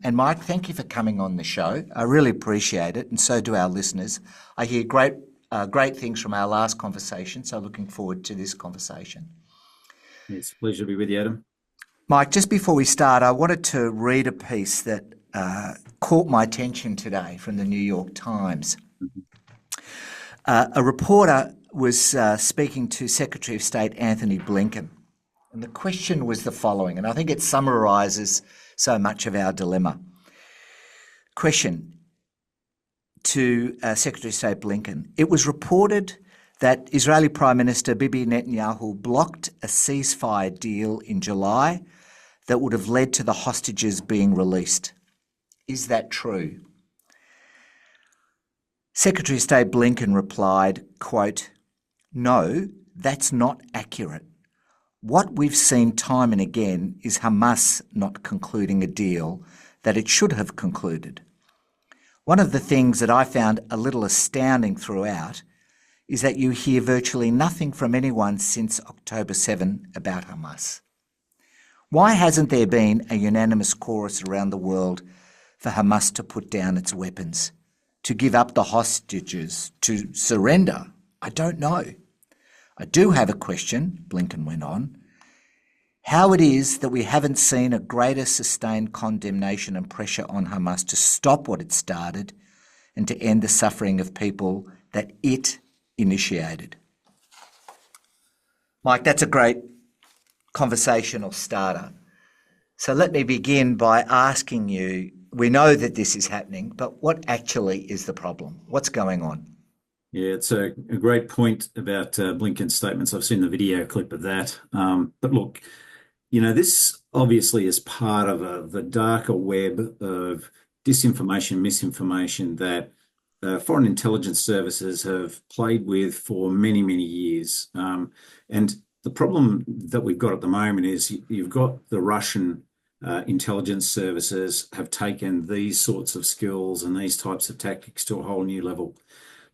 And Mike, thank you for coming on the show. I really appreciate it, and so do our listeners. I hear great things from our last conversation, so looking forward to this conversation. It's a pleasure to be with you, Adam. Mike, just before we start, I wanted to read a piece that caught my attention today from the New York Times. A reporter was speaking to Secretary of State Anthony Blinken, and the question was the following, and I think it summarises so much of our dilemma. Question to Secretary of State Blinken. It was reported that Israeli Prime Minister Bibi Netanyahu blocked a ceasefire deal in July that would have led to the hostages being released. Is that true? Secretary of State Blinken replied, quote, "No, that's not accurate. What we've seen time and again is Hamas not concluding a deal that it should have concluded. One of the things that I found a little astounding throughout is that you hear virtually nothing from anyone since October 7 about Hamas. Why hasn't there been a unanimous chorus around the world for Hamas to put down its weapons, to give up the hostages, to surrender? I don't know. I do have a question," Blinken went on, "how it is that we haven't seen a greater sustained condemnation and pressure on Hamas to stop what it started and to end the suffering of people that it initiated." Mike, that's a great conversational starter. So let me begin by asking you, we know that this is happening, but what actually is the problem? What's going on? Yeah, it's a great point about Blinken's statements. I've seen the video clip of that. But look, this obviously is part of the darker web of disinformation, misinformation that foreign intelligence services have played with for many, many years. And the problem that we've got at the moment is you've got the Russian intelligence services have taken these sorts of skills and these types of tactics to a whole new level.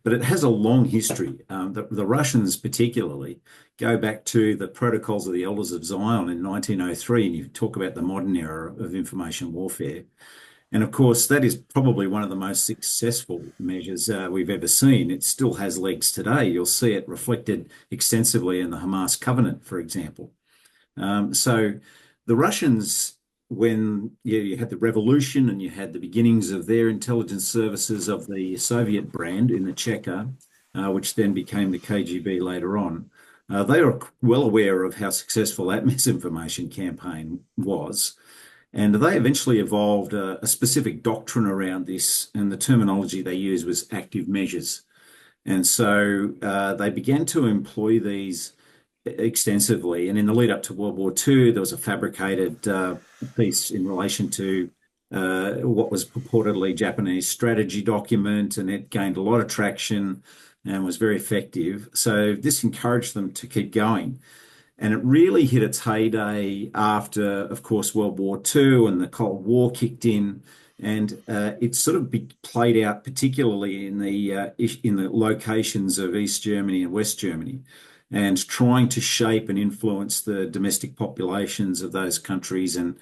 But it has a long history. The Russians particularly go back to the Protocols of the Elders of Zion in 1903, and you talk about the modern era of information warfare. And of course, that is probably one of the most successful measures we've ever seen. It still has legs today. You'll see it reflected extensively in the Hamas covenant, for example. So the Russians, when you had the revolution and you had the beginnings of their intelligence services of the Soviet brand in the Cheka, which then became the KGB later on, they were well aware of how successful that misinformation campaign was. And they eventually evolved a specific doctrine around this, and the terminology they used was active measures. And so they began to employ these extensively. And in the lead up to World War II, there was a fabricated piece in relation to what was purportedly Japanese strategy document, and it gained a lot of traction and was very effective. So this encouraged them to keep going. And it really hit its heyday after, of course, World War II and the Cold War kicked in. And it sort of played out particularly in the locations of East Germany and West Germany, and trying to shape and influence the domestic populations of those countries, and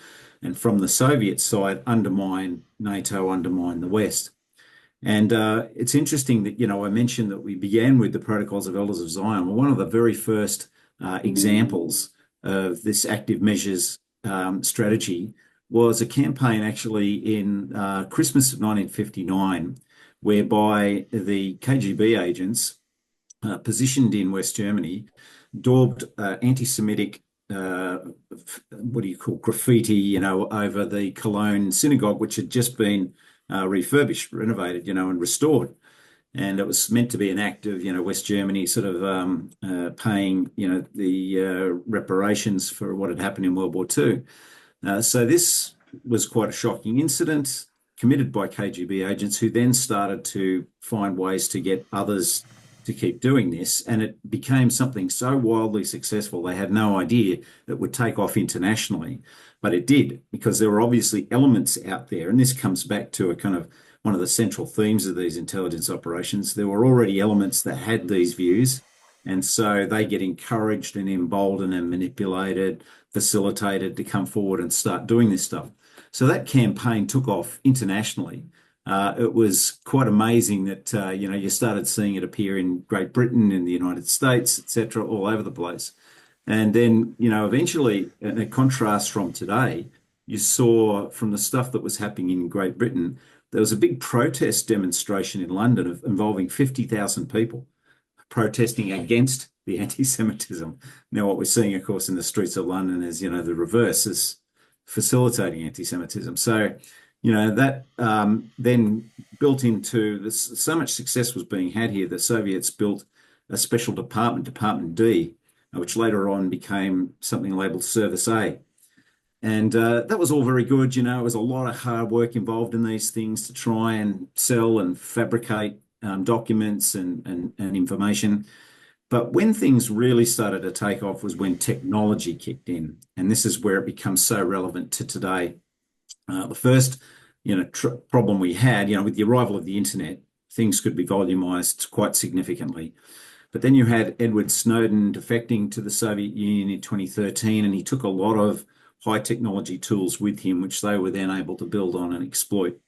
from the Soviet side, undermine NATO, undermine the West. And it's interesting that, I mentioned that we began with the Protocols of Elders of Zion. Well, one of the very first examples of this active measures strategy was a campaign actually in Christmas of 1959, whereby the KGB agents positioned in West Germany daubed anti-Semitic, graffiti, over the Cologne synagogue, which had just been refurbished, renovated, and restored. And it was meant to be an act of, West Germany sort of paying, the reparations for what had happened in World War II. So this was quite a shocking incident committed by KGB agents, who then started to find ways to get others to keep doing this. And it became something so wildly successful, they had no idea it would take off internationally. But it did, because there were obviously elements out there. And this comes back to a kind of one of the central themes of these intelligence operations. There were already elements that had these views. And so they get encouraged and emboldened and manipulated, facilitated to come forward and start doing this stuff. So that campaign took off internationally. It was quite amazing that you started seeing it appear in Great Britain, in the United States, etc., all over the place. And then, eventually, in a contrast from today, you saw from the stuff that was happening in Great Britain, there was a big protest demonstration in London involving 50,000 people protesting against the anti-Semitism. Now, what we're seeing, of course, in the streets of London is, the reverse is facilitating anti-Semitism. So, that then built into this, so much success was being had here. The Soviets built a special department, Department D, which later on became something labeled Service A. And that was all very good. It was a lot of hard work involved in these things to try and sell and fabricate documents and information. But when things really started to take off was when technology kicked in. And this is where it becomes so relevant to today. The first, problem we had, with the arrival of the internet, things could be volumized quite significantly. But then you had Edward Snowden defecting to the Soviet Union in 2013, and he took a lot of high technology tools with him, which they were then able to build on and exploit.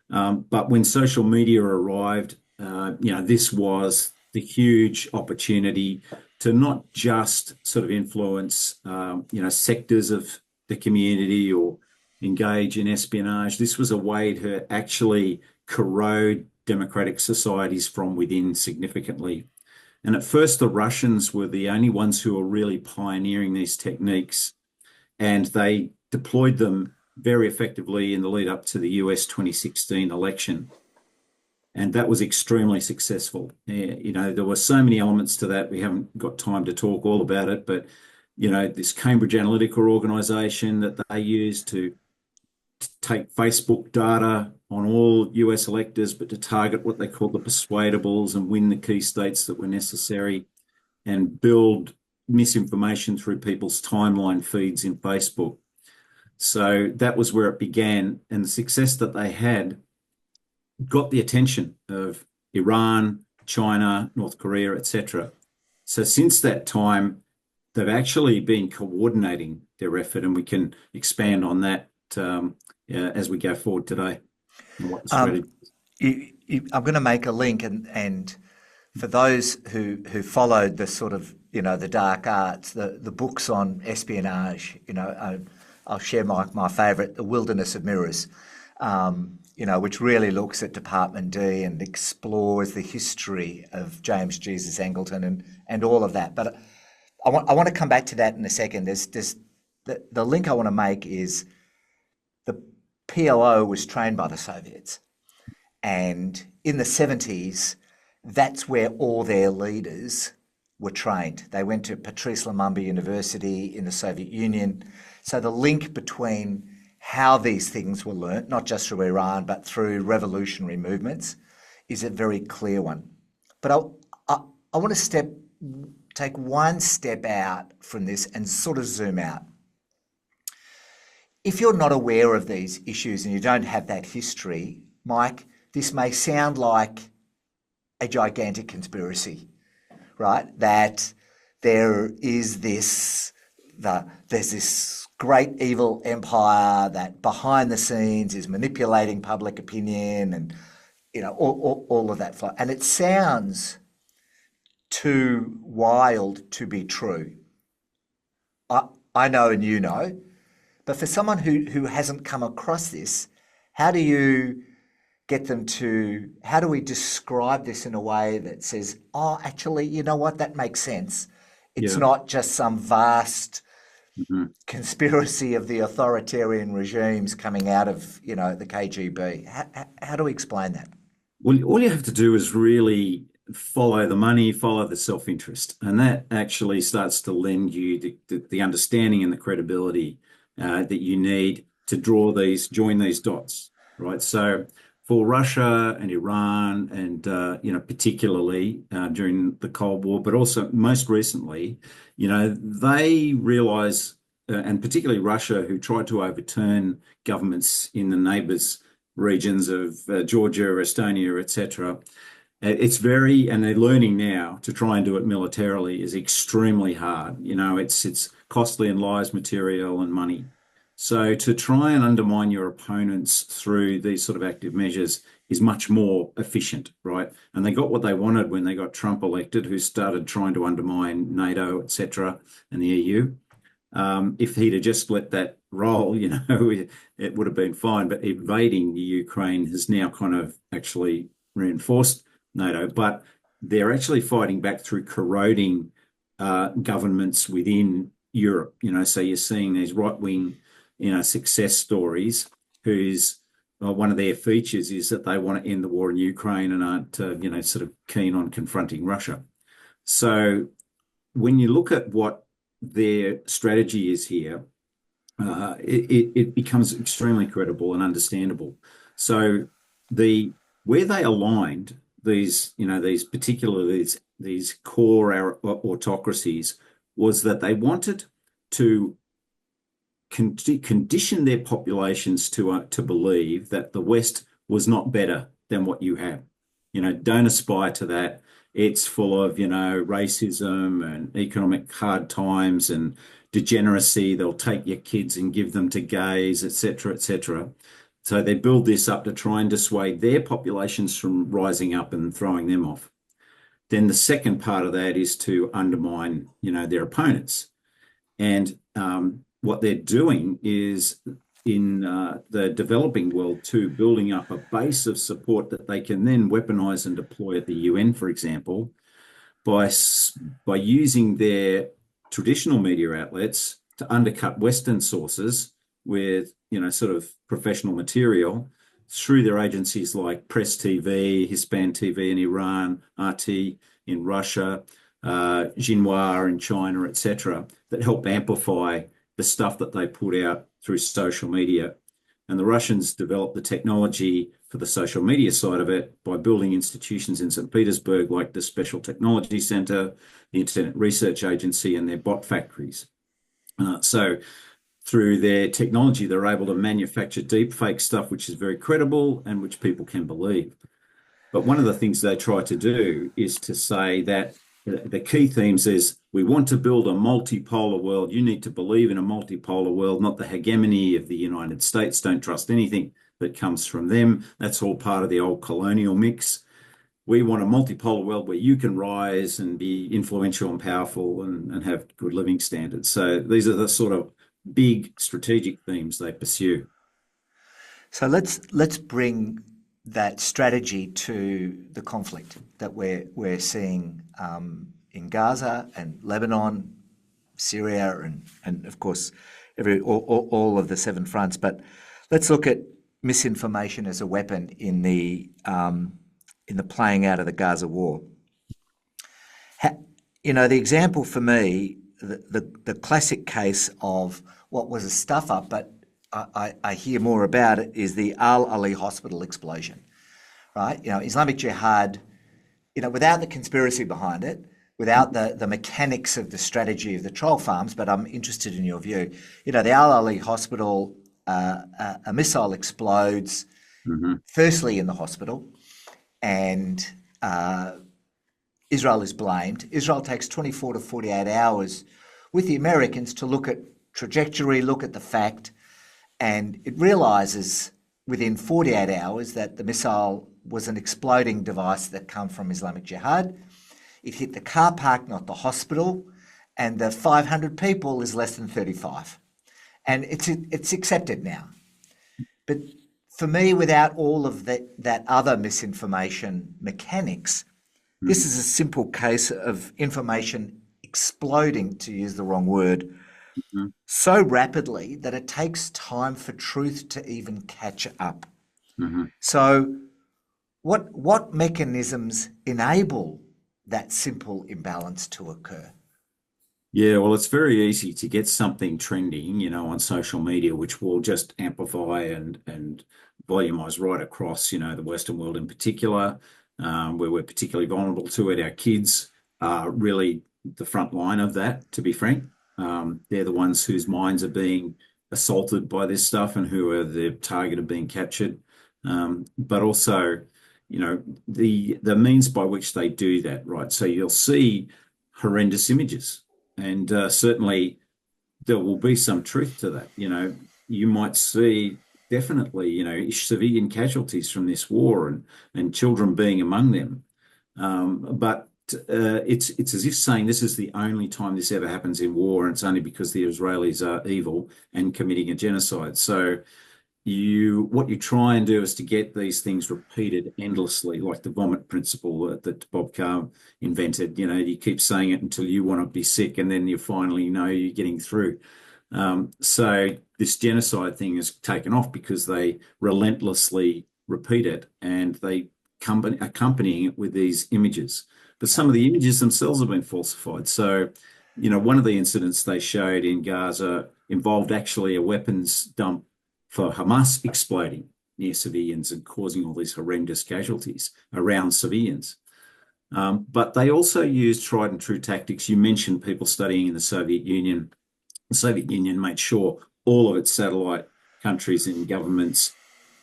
But when social media arrived, this was the huge opportunity to not just sort of influence, sectors of the community or engage in espionage. This was a way to actually corrode democratic societies from within significantly. And at first, the Russians were the only ones who were really pioneering these techniques, and they deployed them very effectively in the lead up to the US 2016 election. And that was extremely successful. There were so many elements to that. We haven't got time to talk all about it, but, this Cambridge Analytica organization that they used to take Facebook data on all US electors, but to target what they called the persuadables and win the key states that were necessary and build misinformation through people's timeline feeds in Facebook. So that was where it began. And the success that they had got the attention of Iran, China, North Korea, etc. So since that time, they've actually been coordinating their effort, and we can expand on that as we go forward today and what the strategy is. I'm going to make a link, and for those who followed the sort of the dark arts, the books on espionage, I'll share my favourite, The Wilderness of Mirrors, which really looks at Department D and explores the history of James Jesus Angleton and all of that. But I want to come back to that in a second. There's the link I want to make is the PLO was trained by the Soviets, and in the 70s, that's where all their leaders were trained. They went to Patrice Lumumba University in the Soviet Union. So the link between how these things were learnt, not just through Iran, but through revolutionary movements, is a very clear one. But I want to take one step out from this and sort of zoom out. If you're not aware of these issues and you don't have that history, Mike, this may sound like a gigantic conspiracy, right? That there is there's this great evil empire that behind the scenes is manipulating public opinion and, all of that. And it sounds too wild to be true. I know and you know, but for someone who hasn't come across this, how do you get them to, how do we describe this in a way that says, oh, actually, you know what, that makes sense. It's not just some vast conspiracy of the authoritarian regimes coming out of, the KGB. How do we explain that? Well, all you have to do is really follow the money, follow the self-interest, and that actually starts to lend you the understanding and the credibility that you need to join these dots, right? So for Russia and Iran and, particularly during the Cold War, but also most recently, they realize, and particularly Russia, who tried to overturn governments in the neighbors regions of Georgia, Estonia, etc. And they're learning now to try and do it militarily is extremely hard. It's costly and lies material and money. So to try and undermine your opponents through these sort of active measures is much more efficient, right? And they got what they wanted when they got Trump elected, who started trying to undermine NATO, etc., and the EU. If he'd have just let that roll, it would have been fine. But invading the Ukraine has now kind of actually reinforced NATO. But they're actually fighting back through corroding governments within Europe. So you're seeing these right-wing, success stories whose one of their features is that they want to end the war in Ukraine and aren't, sort of keen on confronting Russia. So when you look at what their strategy is here, it becomes extremely credible and understandable. So where they aligned these core autocracies was that they wanted to condition their populations to believe that the West was not better than what you have. Don't aspire to that. It's full of, racism and economic hard times and degeneracy. They'll take your kids and give them to gays, etc., etc. So they build this up to try and dissuade their populations from rising up and throwing them off. Then the second part of that is to undermine, their opponents. And what they're doing is in the developing world too, building up a base of support that they can then weaponize and deploy at the UN, for example, by using their traditional media outlets to undercut Western sources with, sort of professional material through their agencies like Press TV, Hispan TV in Iran, RT in Russia, Xinhua in China, etc., that help amplify the stuff that they put out through social media. And the Russians developed the technology for the social media side of it by building institutions in St. Petersburg like the Special Technology Center, the Internet Research Agency, and their bot factories. So through their technology, they're able to manufacture deepfake stuff, which is very credible and which people can believe. But one of the things they try to do is to say that the key themes is we want to build a multipolar world. You need to believe in a multipolar world, not the hegemony of the United States. Don't trust anything that comes from them. That's all part of the old colonial mix. We want a multipolar world where you can rise and be influential and powerful and have good living standards. So these are the sort of big strategic themes they pursue. So let's bring that strategy to the conflict that we're seeing in Gaza and Lebanon, Syria, and of course all of the seven fronts. But let's look at misinformation as a weapon in the playing out of the Gaza war. The example for me, the classic case of what was a stuff up, but I hear more about it, is the Al-Ali hospital explosion, right? Islamic Jihad, without the conspiracy behind it, without the mechanics of the strategy of the troll farms, but I'm interested in your view. The Al-Ali hospital, a missile explodes, firstly in the hospital, and Israel is blamed. Israel takes 24 to 48 hours with the Americans to look at trajectory, look at the fact, and it realises within 48 hours that the missile was an exploding device that come from Islamic Jihad. It hit the car park, not the hospital, and the 500 people is less than 35. And it's accepted now. But for me, without all of that other misinformation mechanics, this is a simple case of information exploding, to use the wrong word, so rapidly that it takes time for truth to even catch up. So what mechanisms enable that simple imbalance to occur? Yeah, well, it's very easy to get something trending, on social media, which will just amplify and volumize right across, the Western world in particular, where we're particularly vulnerable to it. Our kids are really the front line of that, to be frank. They're the ones whose minds are being assaulted by this stuff and who are the target of being captured. But also, the means by which they do that, right? So you'll see horrendous images. And certainly there will be some truth to that. you might see definitely, civilian casualties from this war and children being among them. But it's as if saying this is the only time this ever happens in war, and it's only because the Israelis are evil and committing a genocide. So what you try and do is to get these things repeated endlessly, like the vomit principle that Bob Carr invented. You keep saying it until you want to be sick, and then you finally know you're getting through. So this genocide thing is taken off because they relentlessly repeat it and they accompanying it with these images. But some of the images themselves have been falsified. So, one of the incidents they showed in Gaza involved actually a weapons dump for Hamas exploding near civilians and causing all these horrendous casualties around civilians. But they also used tried and true tactics. You mentioned people studying in the Soviet Union. The Soviet Union made sure all of its satellite countries and governments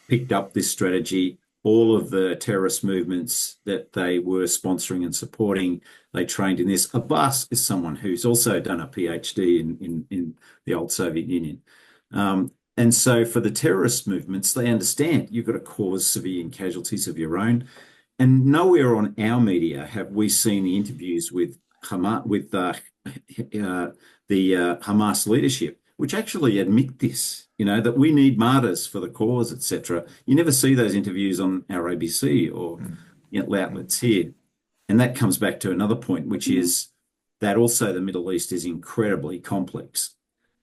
picked up this strategy. All of the terrorist movements that they were sponsoring and supporting, they trained in this. Abbas is someone who's also done a PhD in the old Soviet Union. And so for the terrorist movements, they understand you've got to cause civilian casualties of your own. And nowhere on our media have we seen the interviews with Hamas, with the Hamas leadership, which actually admit this, that we need martyrs for the cause, etc. You never see those interviews on our ABC or outlets here. And that comes back to another point, which is that also the Middle East is incredibly complex.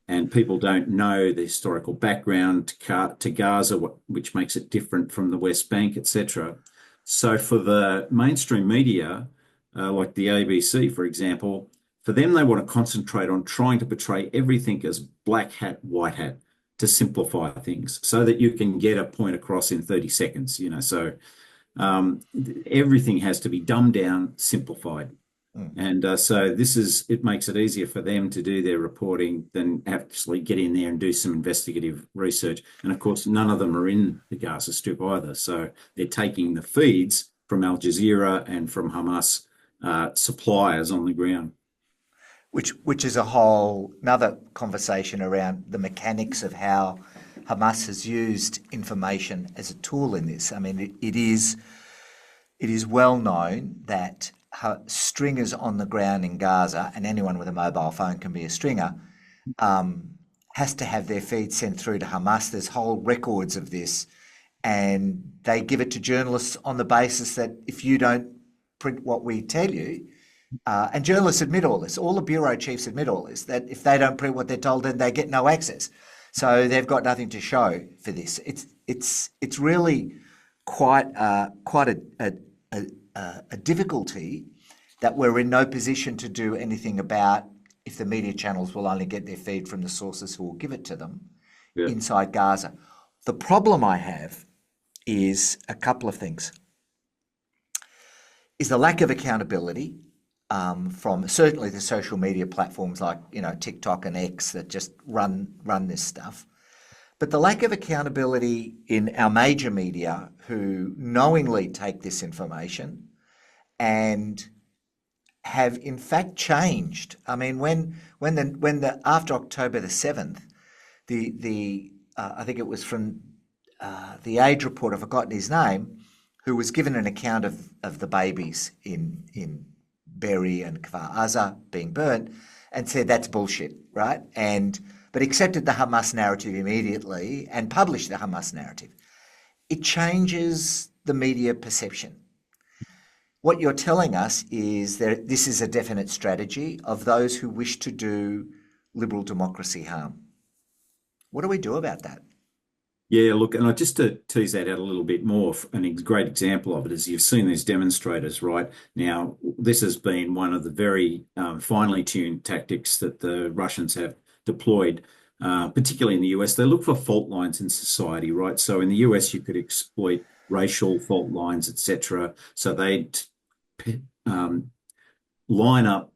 And people don't know the historical background to Gaza, which makes it different from the West Bank, etc. So for the mainstream media, like the ABC, for example, for them, they want to concentrate on trying to portray everything as black hat, white hat to simplify things so that you can get a point across in 30 seconds, So everything has to be dumbed down, simplified. And so it makes it easier for them to do their reporting than actually get in there and do some investigative research. And of course, none of them are in the Gaza Strip either. So they're taking the feeds from Al Jazeera and from Hamas suppliers on the ground. Which is a whole another conversation around the mechanics of how Hamas has used information as a tool in this. I mean, it is well known that stringers on the ground in Gaza, and anyone with a mobile phone can be a stringer, has to have their feed sent through to Hamas. There's whole records of this, and they give it to journalists on the basis that if you don't print what we tell you, and journalists admit all this, all the bureau chiefs admit all this, that if they don't print what they're told, then they get no access. So they've got nothing to show for this. It's really quite a difficulty that we're in no position to do anything about if the media channels will only get their feed from the sources who will give it to them inside Gaza. The problem I have is a couple of things. Is the lack of accountability from certainly the social media platforms like TikTok and X that just run this stuff. But the lack of accountability in our major media who knowingly take this information and have in fact changed. I mean, when the after October the 7th, I think it was from the Age report, I've forgotten his name, who was given an account of the babies in Berry and Kfar Aza being burnt, and said that's bullshit, right? But accepted the Hamas narrative immediately and published the Hamas narrative. It changes the media perception. What you're telling us is that this is a definite strategy of those who wish to do liberal democracy harm. What do we do about that? Yeah, look, and just to tease that out a little bit more, a great example of it is you've seen these demonstrators, right? Now, this has been one of the very finely tuned tactics that the Russians have deployed, particularly in the US. They look for fault lines in society, right? So in the US, you could exploit racial fault lines, etc. So they'd line up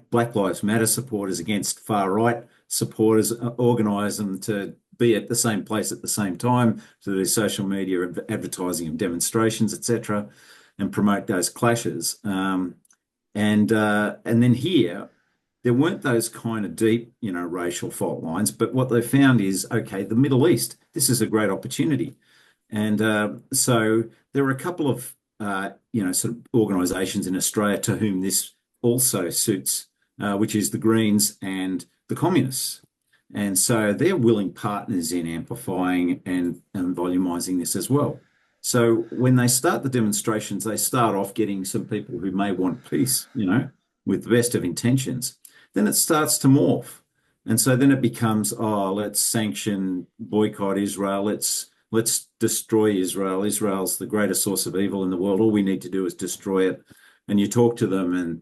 Black Lives Matter supporters against far right supporters, organise them to be at the same place at the same time, to do social media advertising of demonstrations, etc., and promote those clashes. And then here, there weren't those kind of deep, racial fault lines. But what they found is, okay, the Middle East, this is a great opportunity. And so there are a couple of, sort of organisations in Australia to whom this also suits, which is the Greens and the Communists. And so they're willing partners in amplifying and volumising this as well. So when they start the demonstrations, they start off getting some people who may want peace, with the best of intentions. Then it starts to morph. And so then it becomes, oh, let's sanction, boycott Israel, let's destroy Israel. Israel's the greatest source of evil in the world. All we need to do is destroy it. And you talk to them and,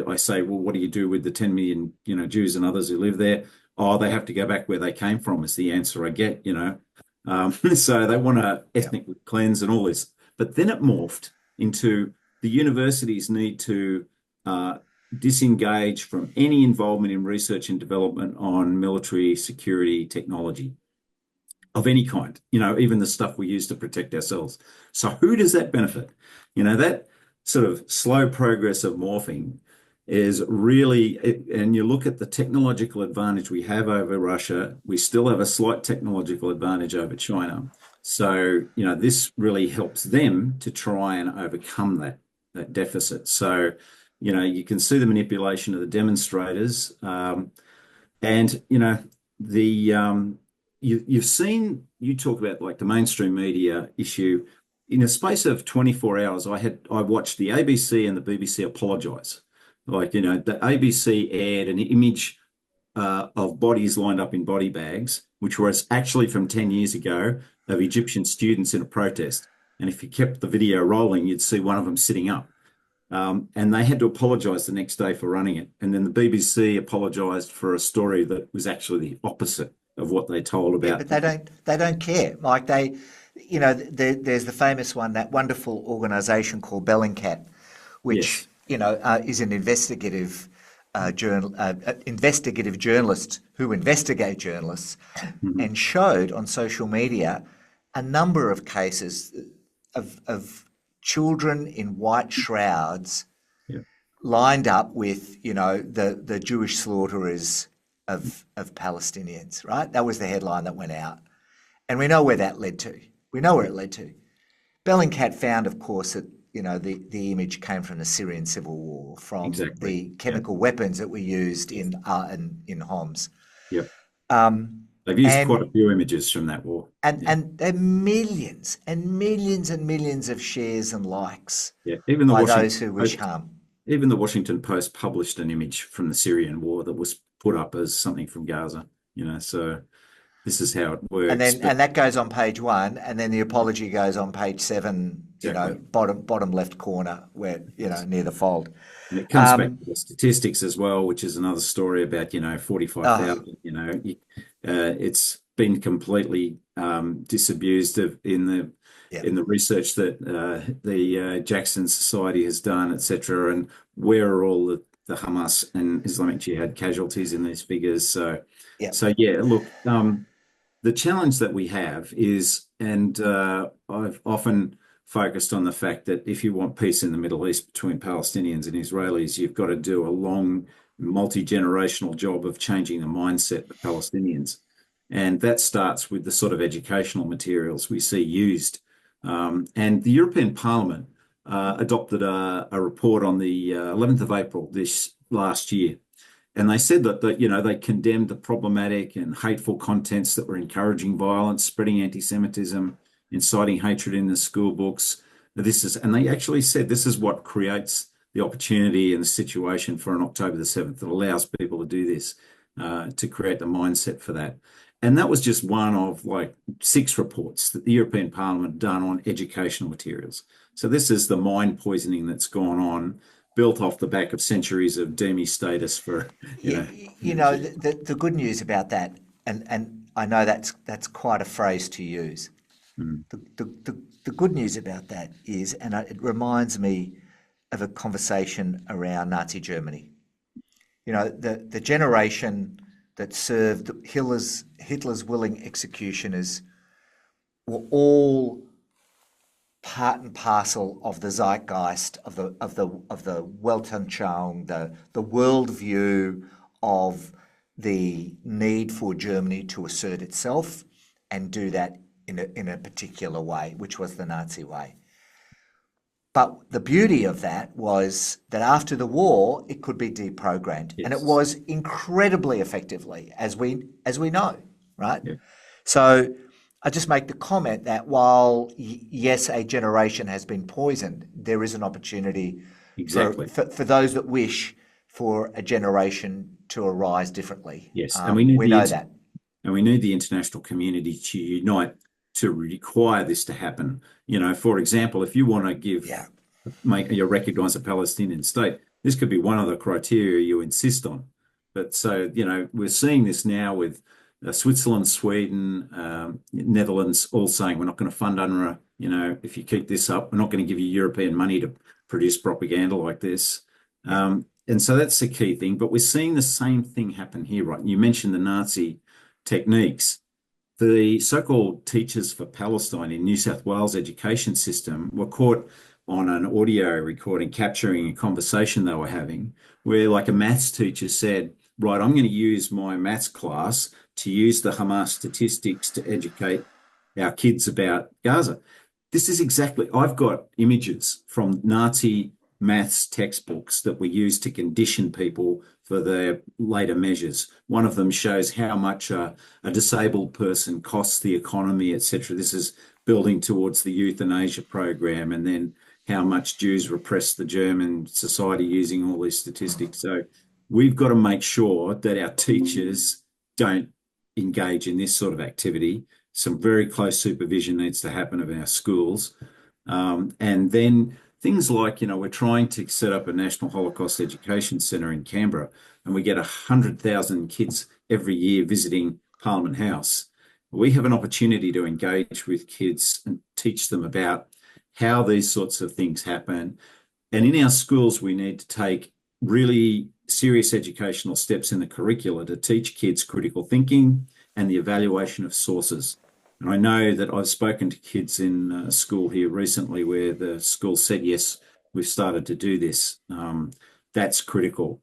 I say, well, what do you do with the 10 million, Jews and others who live there? Oh, they have to go back where they came from is the answer I get, So they want to ethnically cleanse and all this. But then it morphed into the universities need to disengage from any involvement in research and development on military security technology of any kind, even the stuff we use to protect ourselves. So who does that benefit? That sort of slow progress of morphing is really, and you look at the technological advantage we have over Russia, we still have a slight technological advantage over China. So, this really helps them to try and overcome that deficit. So, you can see the manipulation of the demonstrators. And, you've seen, you talk about like the mainstream media issue. In a space of 24 hours, I watched the ABC and the BBC apologise. Like, the ABC aired an image of bodies lined up in body bags, which was actually from 10 years ago of Egyptian students in a protest. And if you kept the video rolling, you'd see one of them sitting up. And they had to apologise the next day for running it. And then the BBC apologised for a story that was actually the opposite of what they told Yeah, about. but they don't care. Like there's the famous one, that wonderful organisation called Bellingcat, which Yes. is an investigative journalist who investigate journalists, Mhm. and showed on social media a number of cases of children in white shrouds Yeah. lined up with the Jewish slaughterers of Palestinians. Right, that was the headline that went out, and we know where that led to. We know where it led to. Bellingcat found, of course, that the image came from the Syrian civil war, from Exactly. the Yeah. chemical weapons that were used in Homs, Yep. um, They've used quite a and few images from that war. and Yeah. and there are millions and millions and millions of shares and likes Yeah. Even the by Washington those who wish Post, harm. even the Washington Post published an image from the Syrian war that was put up as something from Gaza, so this is how it And works. then But that goes on page one, and then the apology goes on page 7. exactly. Bottom lleft corner, where Yes. near the fold. And it comes back Um, to the statistics as well, which is another story about, oh, 45,000, it's been completely disabused yeah, in the research that the Jackson Society has done, etc. And where are all the Hamas and Islamic Jihad casualties in these figures? So, yeah, so yeah, look, the challenge that we have is, and I've often focused on the fact that if you want peace in the Middle East between Palestinians and Israelis, you've got to do a long, multi-generational job of changing the mindset of Palestinians. And that starts with the sort of educational materials we see used. And the European Parliament adopted a report on the 11th of April this last year. And they said that they condemned the problematic and hateful contents that were encouraging violence, spreading anti-Semitism, inciting hatred in the school books. And they actually said this is what creates the opportunity and the situation for an October the 7th that allows people to do this, to create the mindset for that. And that was just one of like 6 reports that the European Parliament done on educational materials. So this is the mind poisoning that's gone on, built off the back of centuries of demi status for, the good news about that, and I know that's quite a phrase to use. Mm, The good news about that is, and it reminds me of a conversation around Nazi Germany. The generation that served Hitler's willing executioners were all part and parcel of the zeitgeist of the Weltanschauung, the worldview of the need for Germany to assert itself and do that in a particular way, which was the Nazi way. But the beauty of that was that after the war, it could be deprogrammed, and it Yes. was incredibly effectively, as we know, right? Yeah. So I just make the comment that while yes, a generation has been poisoned, there is an opportunity Exactly. for those that wish for a generation to arise differently. Yes. And we need We know that. and we need the international community to unite to require this to happen. For example, if you want to Yeah. make you recognize a Palestinian state, this could be one of the criteria you insist on. But so, we're seeing this now with Switzerland, Sweden, Netherlands, all saying we're not going to fund UNRWA. If you keep this up, we're not going to give you European money to produce propaganda like this. And so that's the key thing. But we're seeing the same thing happen here, right? You mentioned the Nazi techniques. The so-called teachers for Palestine in New South Wales education system were caught on an audio recording capturing a conversation they were having where like a maths teacher said, right, I'm going to use my maths class to use the Hamas statistics to educate our kids about Gaza. This is exactly, I've got images from Nazi maths textbooks that were used to condition people for their later measures. One of them shows how much a disabled person costs the economy, etc. This is building towards the euthanasia program, and then how much Jews repress the German society using all these statistics. So we've got to make sure that our teachers don't engage in this sort of activity. Some very close supervision needs to happen of our schools. And then things like, we're trying to set up a National Holocaust Education Centre in Canberra, and we get 100,000 kids every year visiting Parliament House. We have an opportunity to engage with kids and teach them about how these sorts of things happen. And in our schools, we need to take really serious educational steps in the curricula to teach kids critical thinking and the evaluation of sources. And I know that I've spoken to kids in school here recently where the school said, yes, we've started to do this. That's critical.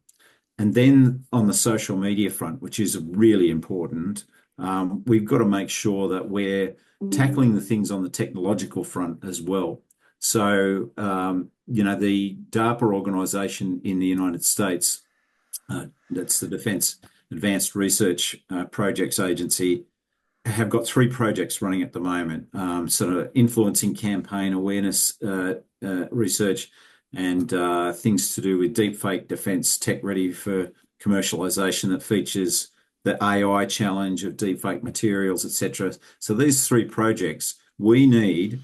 And then on the social media front, which is really important, we've got to make sure that we're tackling the things on the technological front as well. So, the DARPA organization in the United States, that's the Defense Advanced Research Projects Agency, have got 3 projects running at the moment, sort of influencing campaign awareness research and things to do with deepfake defense tech ready for commercialization that features the AI challenge of deepfake materials, etc. So these 3 projects we need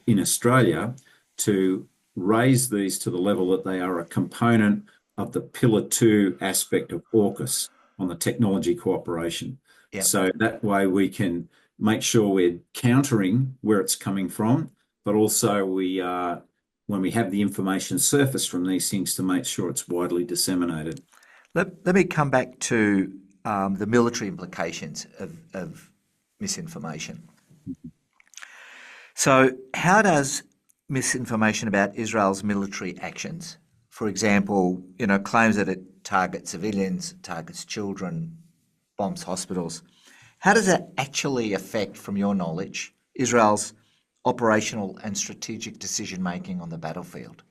in Australia to raise these to the level that they are a component of the Pillar 2 aspect of AUKUS on the technology cooperation. Yeah. So that way we can make sure we're countering where it's coming from, but also when we have the information surface from these things, to make sure it's widely disseminated. Let me come back to the military implications of misinformation. So, how does misinformation about Israel's military actions, for example, claims that it targets civilians, targets children, bombs hospitals, how does that actually affect, from your knowledge, Israel's operational and strategic decision making on the battlefield?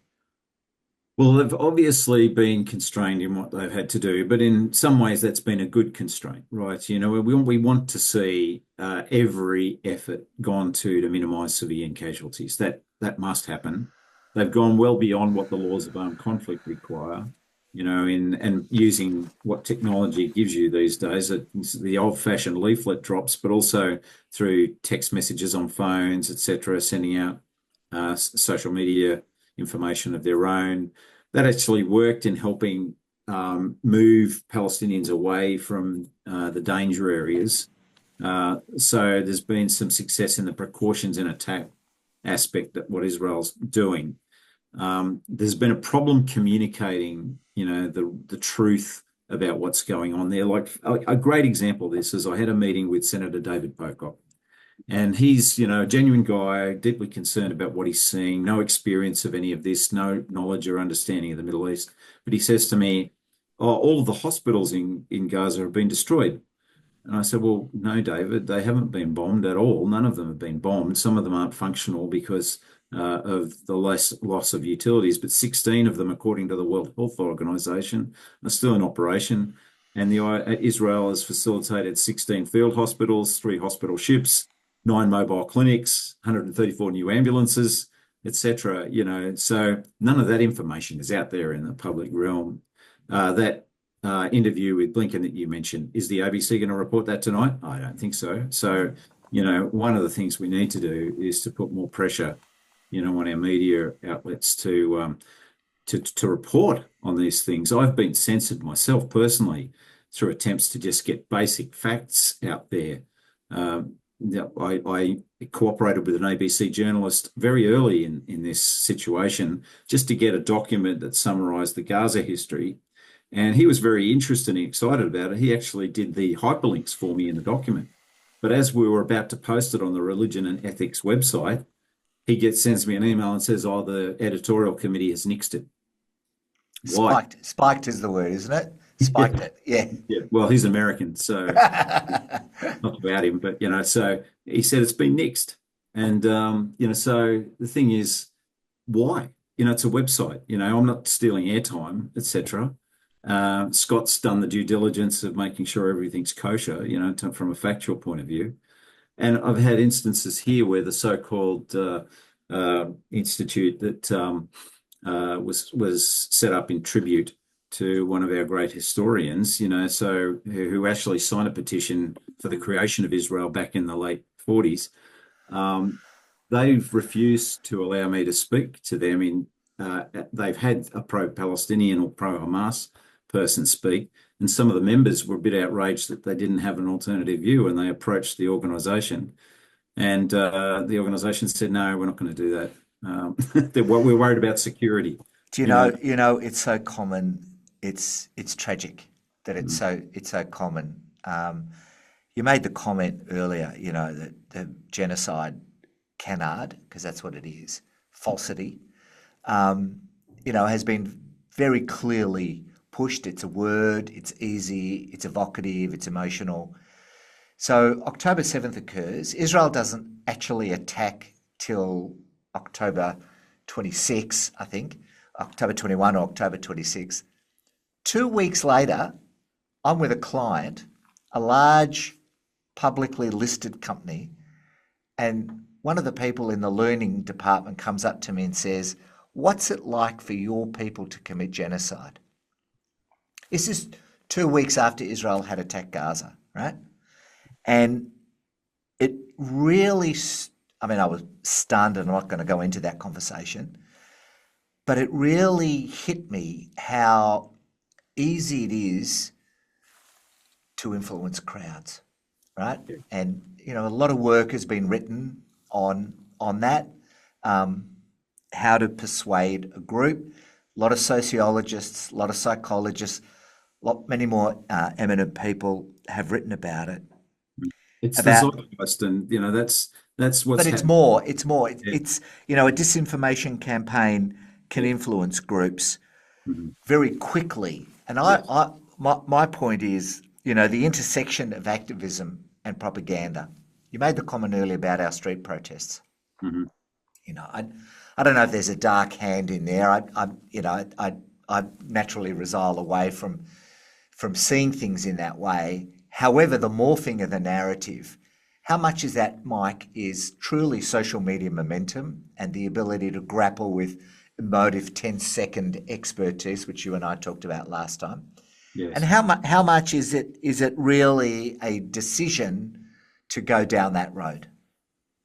Well, they've obviously been constrained in what they've had to do, but in some ways that's been a good constraint, right? We want to see every effort gone to minimise civilian casualties. That must happen. They've gone well beyond what the laws of armed conflict require, and using what technology gives you these days, the old-fashioned leaflet drops, but also through text messages on phones, etc., sending out social media information of their own. That actually worked in helping move Palestinians away from the danger areas. So there's been some success in the precautions and attack aspect that what Israel's doing. There's been a problem communicating, the truth about what's going on there. Like a great example of this is I had a meeting with Senator David Pocock. And he's, a genuine guy, deeply concerned about what he's seeing, no experience of any of this, no knowledge or understanding of the Middle East. But he says to me, oh, all of the hospitals in Gaza have been destroyed. And I said, well, no, David, they haven't been bombed at all. None of them have been bombed. Some of them aren't functional because of the loss of utilities, but 16 of them, according to the World Health Organization, are still in operation. And Israel has facilitated 16 field hospitals, 3 hospital ships, 9 mobile clinics, 134 new ambulances, etc. So none of that information is out there in the public realm. That interview with Blinken that you mentioned, is the ABC going to report that tonight? I don't think so. So, one of the things we need to do is to put more pressure, on our media outlets to report on these things. I've been censored myself personally through attempts to just get basic facts out there. I cooperated with an ABC journalist very early in this situation just to get a document that summarized the Gaza history. And he was very interested and excited about it. He actually did the hyperlinks for me in the document. But as we were about to post it on the Religion and Ethics website, sends me an email and says, "Oh, the editorial committee has nixed it." Why? Spiked is the word, isn't it? Spiked it. Yeah. Yeah. Well, he's American, so not about him, but so he said it's been nixed. And so the thing is, why? It's a website. I'm not stealing airtime, etc. Scott's done the due diligence of making sure everything's kosher, from a factual point of view. And I've had instances here where the so-called institute that was set up in tribute to one of our great historians, so who actually signed a petition for the creation of Israel back in the late 40s. They've refused to allow me to speak to them. They've had a pro-Palestinian or pro-Hamas person speak, and some of the members were a bit outraged that they didn't have an alternative view, and they approached the organisation, and the organisation said, "No, we're not going to do that. We're worried about security." Do you know? You know, it's so common. It's tragic that it's so common. You made the comment earlier, that the genocide canard, because that's what it is, falsity, has been very clearly pushed. It's a word, it's easy, it's evocative, it's emotional. So October 7th occurs. Israel doesn't actually attack till October 26, I think, October 21 or October 26. 2 weeks later, I'm with a client, a large publicly listed company, and one of the people in the learning department comes up to me and says, "What's it like for your people to commit genocide?" This is 2 weeks after Israel had attacked Gaza, right? And it really, I was stunned, and I'm not going to go into that conversation, but it really hit me how easy it is to influence crowds, right? And, a lot of work has been written on that, how to persuade a group. A lot of sociologists, a lot of psychologists, many more eminent people have written about it. It's the zeitgeist, and that's what's But it's happening. more. It's more. Yeah. It's a disinformation campaign can Yeah. influence groups Mhm. very quickly. And Yes. my point is, the intersection of activism and propaganda. You made the comment earlier about our street protests. Mhm. I don't know if there's a dark hand in there. I naturally resile away from seeing things in that way. However, the morphing of the narrative, how much is that, Mike, is truly social media momentum and the ability to grapple with emotive 10-second expertise, which you and I talked about last time, and Yes. how much is it really a decision to go down that road?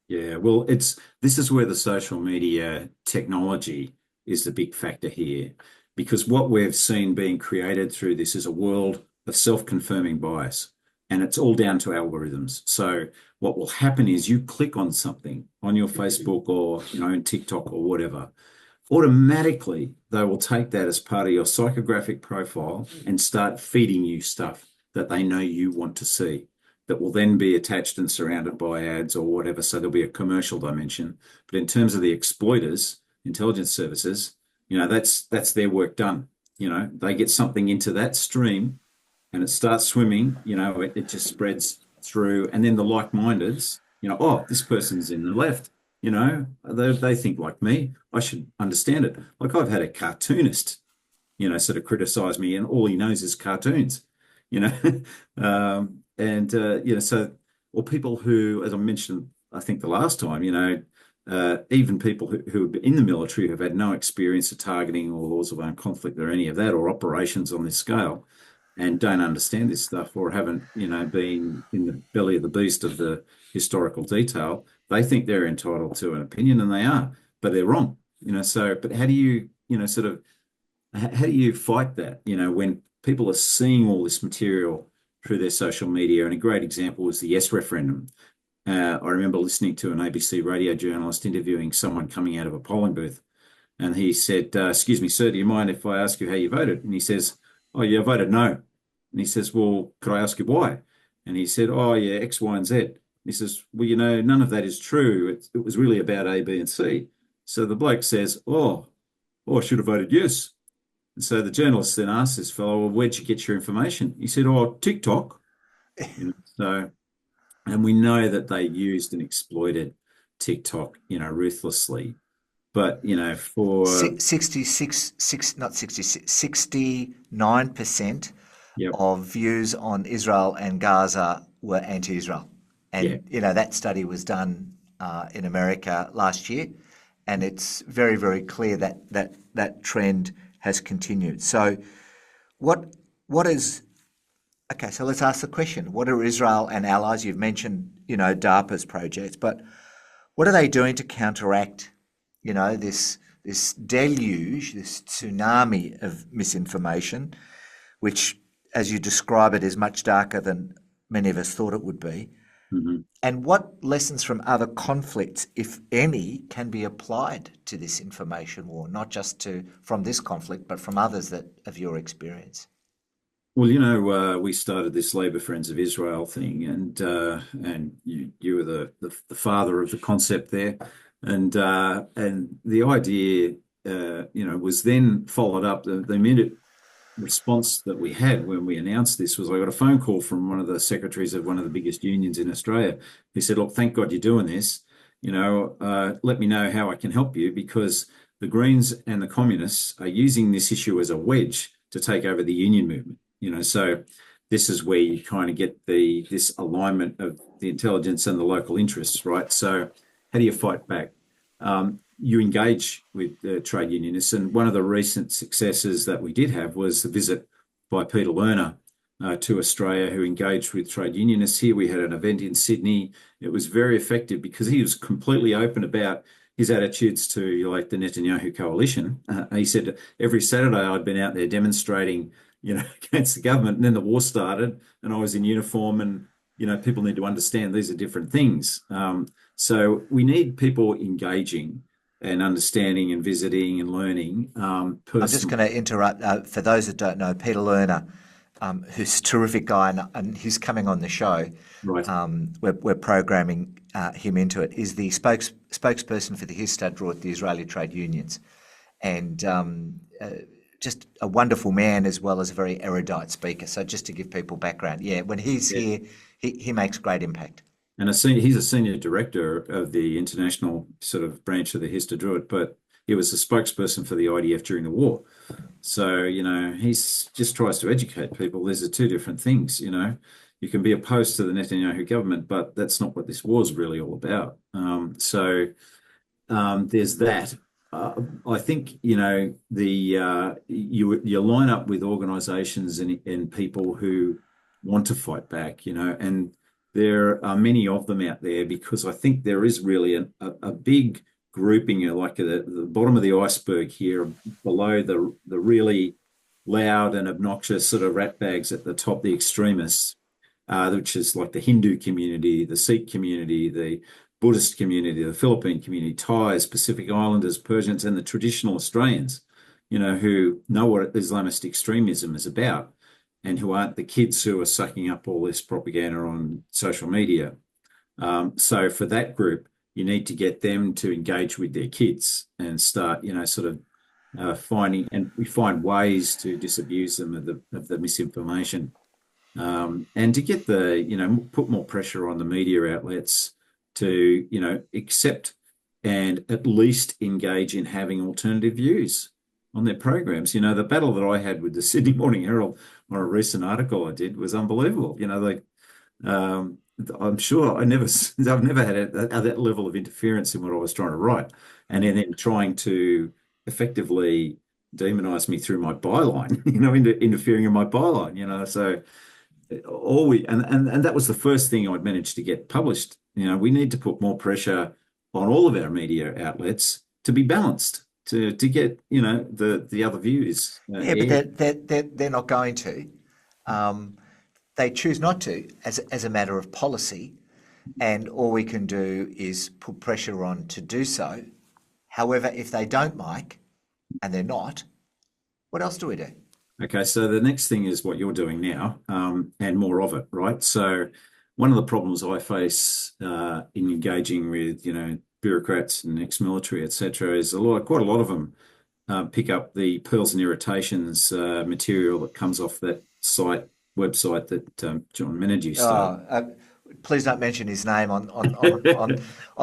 Yeah. Well, this is where the social media technology is the big factor here, because what we've seen being created through this is a world of self-confirming bias, and it's all down to algorithms. So what will happen is you click on something on your Facebook or in TikTok or whatever, automatically they will take that as part of your psychographic profile and start feeding you stuff that they know you want to see, that will then be attached and surrounded by ads or whatever. So there'll be a commercial dimension. But in terms of the exploiters, intelligence services, that's their work done. they get something into that stream and it starts swimming, it just spreads through. And then the like-mindeds, oh, this person's in the left, they think like me. I should understand it. Like I've had a cartoonist, sort of criticize me, and all he knows is cartoons, you know. So, or people who, as I mentioned, I think the last time, even people who have been in the military have had no experience of targeting or laws of armed conflict or any of that, or operations on this scale, and don't understand this stuff, or haven't, been in the belly of the beast of the historical detail. They think they're entitled to an opinion, and they are, but they're wrong. So, but how do you, sort of, how do you fight that, when people are seeing all this material through their social media? And a great example was the yes referendum. I remember listening to an ABC radio journalist interviewing someone coming out of a polling booth, and he said, "Excuse me, sir, do you mind if I ask you how you voted?" And he says, "Oh, yeah, I voted no." And he says, "Well, could I ask you why?" And he said, "Oh, yeah, X, Y, and Z." He says, "Well, none of that is true. It was really about A, B, and C." So the bloke says, "Oh, I should have voted yes." And so the journalist then asked this fellow, "Well, where'd you get your information?" He said, "Oh, TikTok." So, and we know that they used and exploited TikTok, ruthlessly. But, for, 66, not 66, 69% yep, of views on Israel and Gaza were anti-Israel. yeah. And, that study was done in America last year, and it's very, very clear that trend has continued. So what is, okay, so let's ask the question. What are Israel and allies? You've mentioned, DARPA's projects, but what are they doing to counteract, this deluge, this tsunami of misinformation, which, as you describe it, is much darker than many of us thought it would be? Mhm. And what lessons from other conflicts, if any, can be applied to this information war, not just from this conflict, but from others that of your experience? Well, we started this Labour Friends of Israel thing, and you were the father of the concept there, and the idea, was then followed up. The immediate response that we had when we announced this was I got a phone call from one of the secretaries of one of the biggest unions in Australia. He said, "Look, thank God you're doing this. Let me know how I can help you, because the Greens and the Communists are using this issue as a wedge to take over the union movement." So this is where you kind of get this alignment of the intelligence and the local interests, right? So how do you fight back? You engage with trade unionists. And one of the recent successes that we did have was the visit by Peter Lerner to Australia, who engaged with trade unionists here. We had an event in Sydney. It was very effective because he was completely open about his attitudes to like the Netanyahu coalition. He said every Saturday I'd been out there demonstrating, against the government, and then the war started, and I was in uniform, and people need to understand these are different things. So we need people engaging and understanding and visiting and learning I'm just personally. going to interrupt. For those that don't know, Peter Lerner, who's a terrific guy, and he's coming on the show. Right. We're programming him into it. Is the spokesperson for the Histadrut, the Israeli trade unions, and just a wonderful man as well as a very erudite speaker. So just to give people background, yeah, when he's Yeah. here, he makes great impact. And he's a senior director of the international sort of branch of the Histadrut, but he was a spokesperson for the IDF during the war. So, he's just tries to educate people. These are two different things. You can be opposed to the Netanyahu government, but that's not what this war is really all about. There's that. I think you line up with organisations and people who want to fight back, and there are many of them out there, because I think there is really a big grouping, like the bottom of the iceberg here, below the really loud and obnoxious sort of ratbags at the top, the extremists, which is like the Hindu community, the Sikh community, the Buddhist community, the Philippine community, Thais, Pacific Islanders, Persians, and the traditional Australians, who know what Islamist extremism is about, and who aren't the kids who are sucking up all this propaganda on social media. So for that group, you need to get them to engage with their kids and start, sort of finding, and we find ways to disabuse them of the misinformation, and to get put more pressure on the media outlets to, accept and at least engage in having alternative views on their programs. The battle that I had with the Sydney Morning Herald on a recent article I did was unbelievable. Um, I'm sure I've never had that level of interference in what I was trying to write, and then trying to effectively demonize me through my byline, interfering in my byline, So all we and that was the first thing I'd managed to get published. We need to put more pressure on all of our media outlets to be balanced, to get the other views Yeah, but aired. they're not going to. Um, they choose not to as a matter of policy, and all we can do is put pressure on to do so. However, if they don't, Mike, and they're not, what else do we do? Okay, so the next thing is what you're doing now, and more of it, right? So one of the problems I face in engaging with, bureaucrats and ex-military, etc., is quite a lot of them pick up the pearls and irritations material that comes off that website that John Menadue started. Oh, please don't mention his name on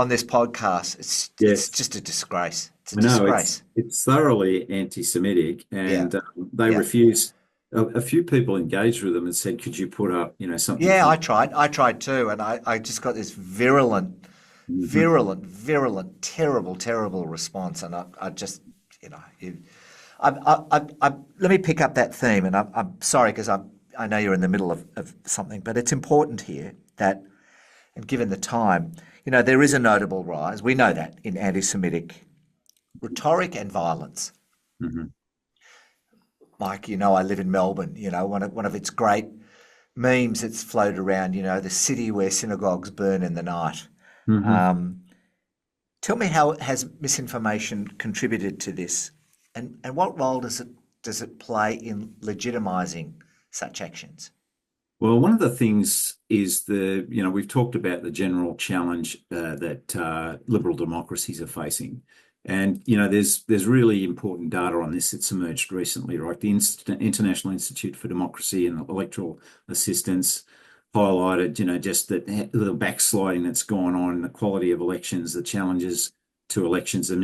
this podcast. It's Yes, just a disgrace. It's a I know it's disgrace. it's thoroughly anti-Semitic, Yeah, and they yeah, refuse. A few people engaged with them and said, "Could you put up, something yeah. from?" I tried too, and I just got this Mhm. virulent, terrible response, and I just, let me pick up that theme, and I'm sorry because I know you're in the middle of something, but it's important here that, and given the time, there is a notable rise. We know that in anti-Semitic rhetoric and violence. Mhm. Mike, I live in Melbourne. One of its great memes that's floated around. The city where synagogues burn in the night. Mhm. Um, Tell me how has misinformation contributed to this, and what role does it play in legitimising such actions? Well, one of the things is we've talked about the general challenge that liberal democracies are facing. And, there's really important data on this that's emerged recently, right? The International Institute for Democracy and Electoral Assistance highlighted, just that the backsliding that's gone on in the quality of elections, the challenges to elections, the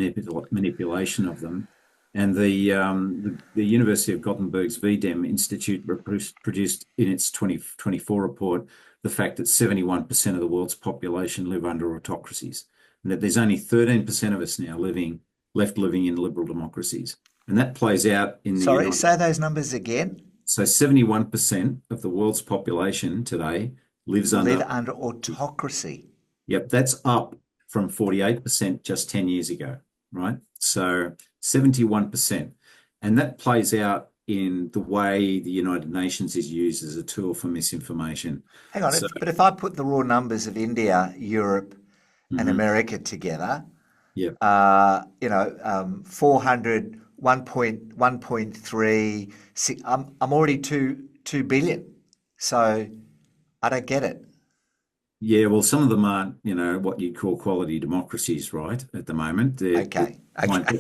manipulation of them. And the University of Gothenburg's VDEM Institute produced in its 2024 report the fact that 71% of the world's population live under autocracies, and that there's only 13% of us now left living in liberal democracies. And that plays out in the Sorry, United say those numbers again. So 71% of the world's population today lives Live under. under autocracy. Yep, that's up from 48% just 10 years ago, right? So 71%. And that plays out in the way the United Nations is used as a tool for misinformation. Hang on, So, but if I put the raw numbers of India, Europe, and mhm, America together, yeah. 400, 1.3, I'm already 2 billion. So I don't get it. Yeah, well, some of them aren't, what you'd call quality democracies, right, at the moment. Okay,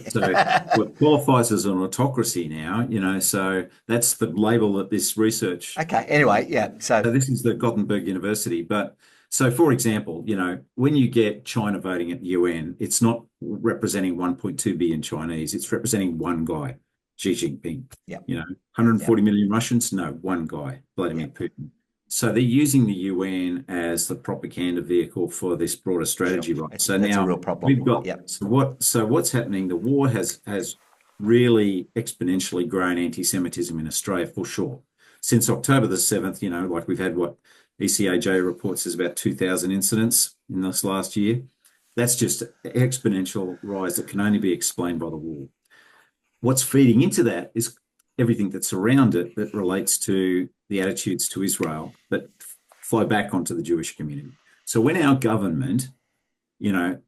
So okay. what qualifies as an autocracy now, so that's the label that this research. Okay, anyway, yeah. So So, this is the Gothenburg University. But so, for example, when you get China voting at the UN, it's not representing 1.2 billion Chinese. It's representing one guy, Xi Jinping. yeah, 140 yeah, million Russians? No, one guy, yeah. Vladimir Putin. So they're using the UN as the propaganda vehicle for this broader Sure. strategy, right? So That's a now real problem. we've got Yeah. what's happening? The war has really exponentially grown anti-Semitism in Australia for sure since October the 7th, like we've had what ECAJ reports is about 2,000 incidents in this last year. That's just exponential rise that can only be explained by the war. What's feeding into that is everything that's around it that relates to the attitudes to Israel that flow back onto the Jewish community. So when our government, you know,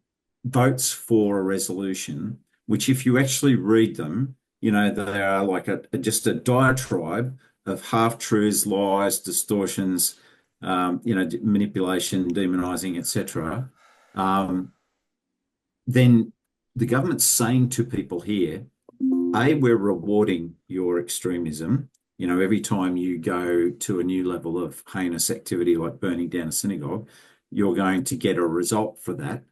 votes for a resolution, which if you actually read them, they are like just a diatribe of half-truths, lies, distortions, manipulation, demonizing, etc. Then the government's saying to people here, we're rewarding your extremism. You know, every time you go to a new level of heinous activity like burning down a synagogue, you're going to get a result for that.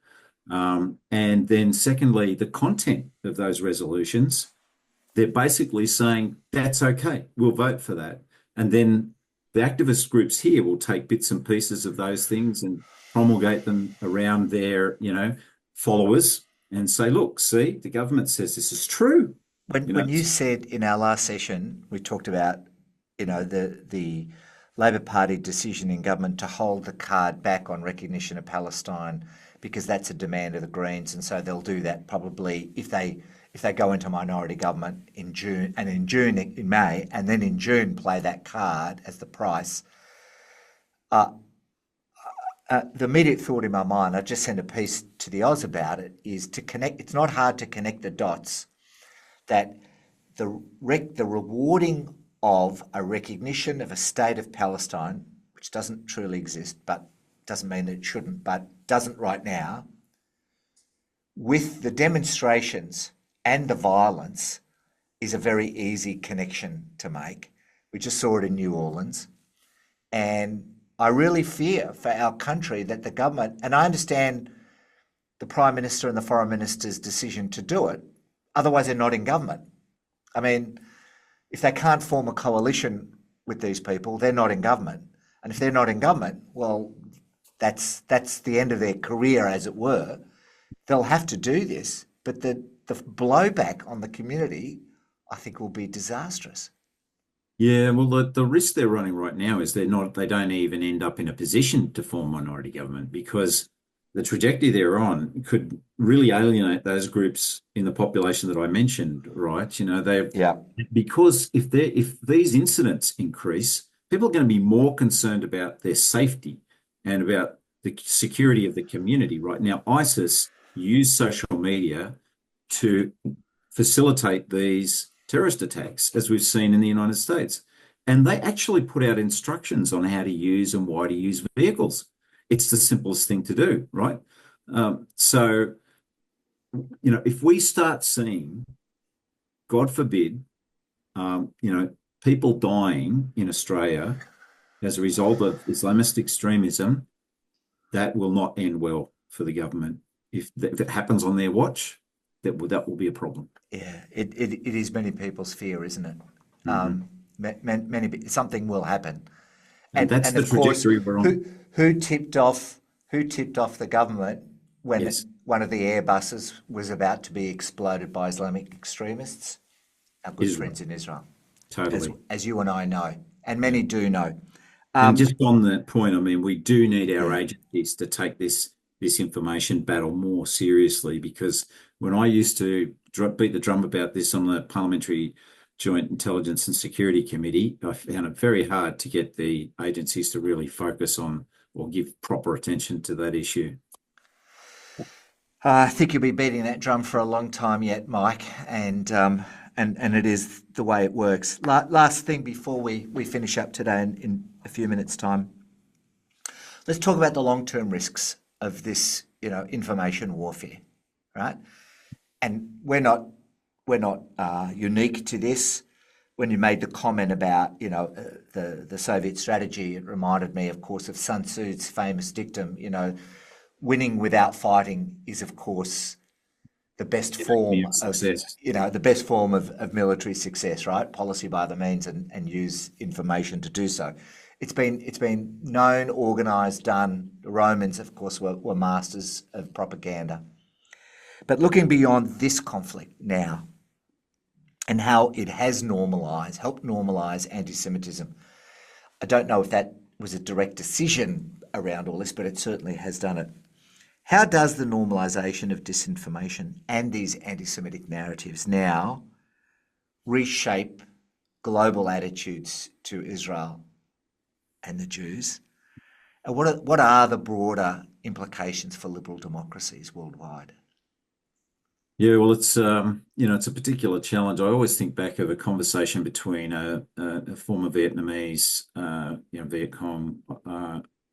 And then secondly, the content of those resolutions, they're basically saying that's okay, we'll vote for that. And then the activist groups here will take bits and pieces of those things and promulgate them around their, followers and say, look, see, the government says this is true. When You know, when you said in our last session, we talked about, the Labor Party decision in government to hold the card back on recognition of Palestine because that's a demand of the Greens, and so they'll do that probably if they go into minority government in June, and in May, and then in June play that card as the price. Uh, the immediate thought in my mind, I just sent a piece to the Oz about it, is to connect. It's not hard to connect the dots that the rewarding of a recognition of a state of Palestine, which doesn't truly exist, but doesn't mean that it shouldn't, but doesn't right now, with the demonstrations and the violence, is a very easy connection to make. We just saw it in New Orleans. And I really fear for our country that the government, and I understand the Prime Minister and the Foreign Minister's decision to do it, otherwise they're not in government. I mean, if they can't form a coalition with these people, they're not in government. And if they're not in government, well, that's the end of their career, as it were. They'll have to do this, but the blowback on the community, I think, will be disastrous. yeah, well, the risk they're running right now is they don't even end up in a position to form minority government because the trajectory they're on could really alienate those groups in the population that I mentioned, right? Yeah. Because if these incidents increase, people are going to be more concerned about their safety and about the security of the community. Right now, ISIS use social media to facilitate these terrorist attacks, as we've seen in the United States. And they actually put out instructions on how to use and why to use vehicles. It's the simplest thing to do, right? So, if we start seeing, God forbid, people dying in Australia as a result of Islamist extremism, that will not end well for the government. If it happens on their watch, that will be a problem. Yeah, it is many people's fear, isn't it? Mm-hmm. Something will happen, And that's and the of course, trajectory we're on. who tipped off the government when Yes, one of the Airbuses was about to be exploded by Islamic extremists? Our good Israel, friends in Israel, totally. as you and I know, and many do know. And Um, just on that point, I mean, we do need our yeah, agencies to take this information battle more seriously because when I used to beat the drum about this on the Parliamentary Joint Intelligence and Security Committee, I found it very hard to get the agencies to really focus on or give proper attention to that issue. I think you'll be beating that drum for a long time yet, Mike, and it is the way it works. Last thing before we finish up today in a few minutes' time, let's talk about the long-term risks of this, information warfare, right? And we're not unique to this. When you made the comment about, the Soviet strategy, it reminded me, of course, of Sun Tzu's famous dictum, winning without fighting is, of course, the best form of, Success. the best form of military success, right? Policy by the means and use information to do so. It's been known, organised, done. The Romans, of course, were masters of propaganda. But looking beyond this conflict now and how it has helped normalise anti-Semitism, I don't know if that was a direct decision around all this, but it certainly has done it. How does the normalisation of disinformation and these anti-Semitic narratives now reshape global attitudes to Israel and the Jews? And what are the broader implications for liberal democracies worldwide? Yeah, well, it's a particular challenge. I always think back of a conversation between a former Vietnamese, Viet Cong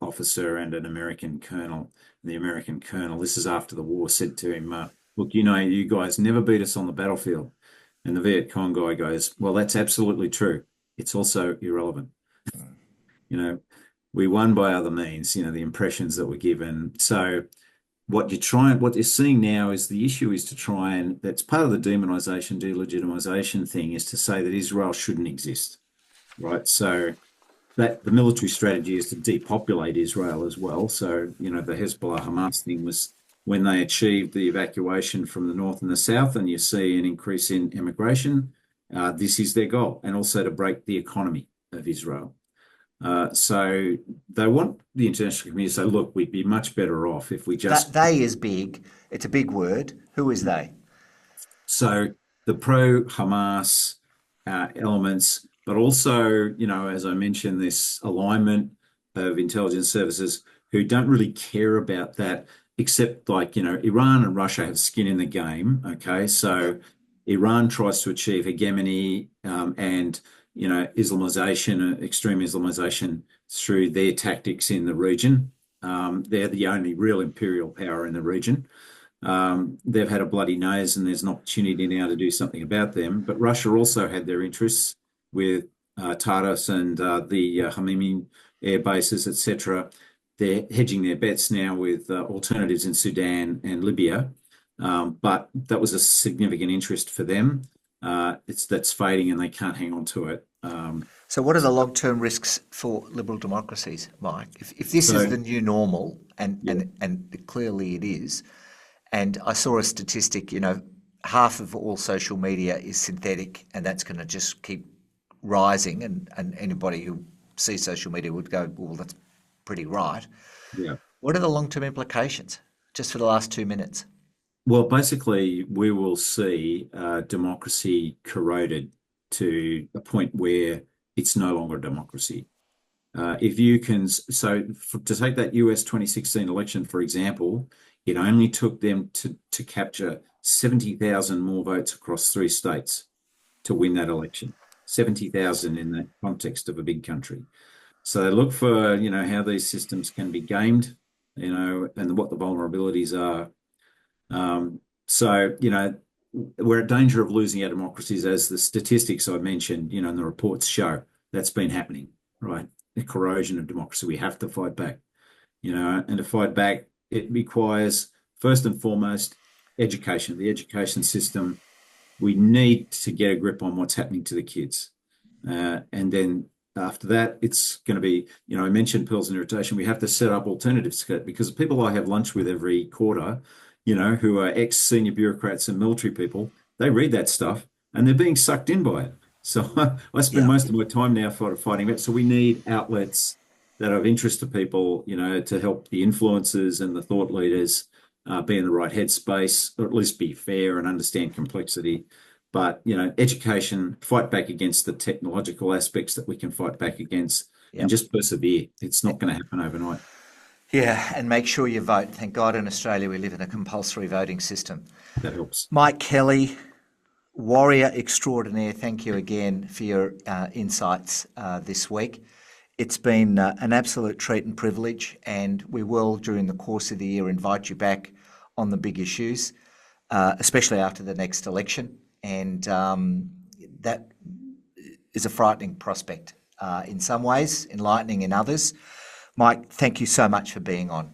officer and an American colonel. The American colonel, this is after the war, said to him, "Look, you guys never beat us on the battlefield, And the Viet Cong guy goes, well, that's absolutely true. It's also irrelevant. You know, we won by other means, the impressions that were given. So what you're seeing now is the issue is to try and, that's part of the demonization, delegitimization thing, is to say that Israel shouldn't exist, right? So that the military strategy is to depopulate Israel as well. So, the Hezbollah Hamas thing was when they achieved the evacuation from the north and the south, and you see an increase in immigration, this is their goal, and also to break the economy of Israel. So they want the international community to say, look, we'd be much better off if we That just. they is big. It's a big word. Who is they? So the pro-Hamas elements, but also, as I mentioned, this alignment of intelligence services who don't really care about that, except like, Iran and Russia have skin in the game. Okay. So Iran tries to achieve hegemony and, Islamization, extreme Islamization through their tactics in the region. They're the only real imperial power in the region. They've had a bloody nose and there's an opportunity now to do something about them. But Russia also had their interests with Tartus and the Hamimi air bases, etc. They're hedging their bets now with alternatives in Sudan and Libya. But that was a significant interest for them. That's fading and they can't hang on to it. So, what are the long-term risks for liberal democracies, Mike? If this is So the new normal, and yeah, clearly it is, and I saw a statistic, half of all social media is synthetic, and that's going to just keep rising, and anybody who sees social media would go, well, that's pretty right. yeah. What are the long-term implications? Just for the last 2 minutes. Well, basically, we will see democracy corroded to a point where it's no longer a democracy. If you can, so to take that US 2016 election, for example, it only took them to capture 70,000 more votes across 3 states to win that election. 70,000 in the context of a big country. So they look for, how these systems can be gamed, and what the vulnerabilities are. So, we're at danger of losing our democracies, as the statistics I mentioned, and the reports show that's been happening, right? The corrosion of democracy. We have to fight back, and to fight back, it requires, first and foremost, education, the education system. We need to get a grip on what's happening to the kids. And then after that, it's going to be, I mentioned pearls and irritation. We have to set up alternatives to it, because people I have lunch with every quarter, who are ex-senior bureaucrats and military people, they read that stuff and they're being sucked in by it. So I spend Yeah. most of my time now fighting it. So we need outlets that are of interest to people, to help the influencers and the thought leaders be in the right headspace, or at least be fair and understand complexity. But, education, fight back against the technological aspects that we can fight back against, and Yep. just persevere. It's not going to happen overnight. Yeah, and make sure you vote. Thank God in Australia we live in a compulsory voting system. That helps. Mike Kelly, warrior extraordinaire, thank you again for your insights this week. It's been an absolute treat and privilege, and we will, during the course of the year, invite you back on the big issues, especially after the next election. And that is a frightening prospect in some ways, enlightening in others. Mike, thank you so much for being on.